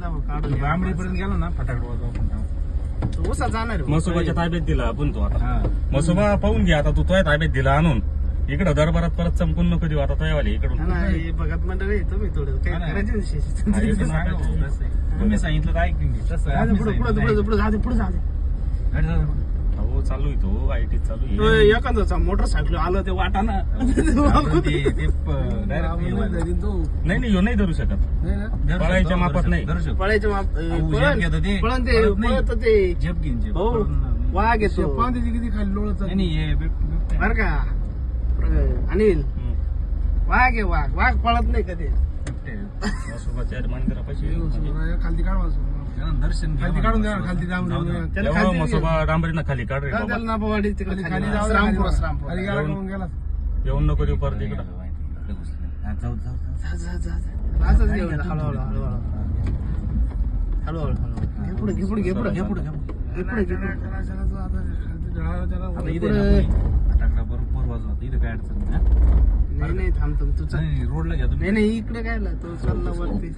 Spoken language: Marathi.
काढून बांबडीपर्यंत गेलो ना फटाकड वाजवा आपण तू उसा जाणार आहे. मसोबाच्या ताब्यात दिला आपण तो आता हा मसोबा पाहून घे आता तू तुझ्या ताब्यात दिला आणून इकडं दरबारात परत चमकून नको देऊ आता तयावाले इकडून हा ना, हे बघत मंडळी तुम्ही थोडं काय हा ना. करायचं विशेष आहे ते पण सांगा सांगायचं. भाऊ, कसं आहे. तुम्ही सांगितलं तर ऐकून घे तसं आम्ही पुढे पुढे सांगितलं पुढे पुढे जाऊ दे, पुढे जाऊ दे. गाडी जाऊ दे. हो चालू आहे तो आयटी चालू तो आहे एखादं मोटरसायकल आलं ते वाटाना आपण ते direct हे व्हायला. नाही ह्यो नाही धरू शकत धरू पळायच्या शकतो, मापात धरू नाही. शकतो, धरू शकतो. पळायचं माप अहो, झेप घेतं ते. पळण ते पळत नाही. पळत ते झेप घेईन झेप हो पळून नाही. वाघ येतो किती खाली लोळत नाही, नाही हे बिबट्या. बर का अनिल हम्म. वाघ आहे वाघ वाघ पळत नाही कधी बिबट्या. मसोबाच्या मंदिरापाशी म्हणजे खालती काढवा त्यानं दर्शन घ्या खालती काढून द्या म्हणा. खालती जाऊ दे. जाऊन त्याला तेव्हा खाली मसोबा डांबरीनं खाली काढ रे बाबा त्याला नापवाडी तिकडे खाली खाली जाऊ रामपूर खाली रामपूर गेला मग गेला येऊन नको देऊ परत इकडं इकडे घुसले. हा, जाऊ जाऊ जाऊ. जा, जा, जा. असंच घेऊन जा, हळूहळू हळूहळू हळूहळू हळूहळू घे पुढे घे पुढे घे पुढे घे पुढे घे पुढे घे पुढे आता इथे पुढे. आहे ना, फटाकडा बरोबर वाजवा इथे काय अडचण नाही, हा? नाही नाही थांब थांब तू चल नाही रोडला घ्या तुम्ही नाही नाही इकडे काय तो चालला वरती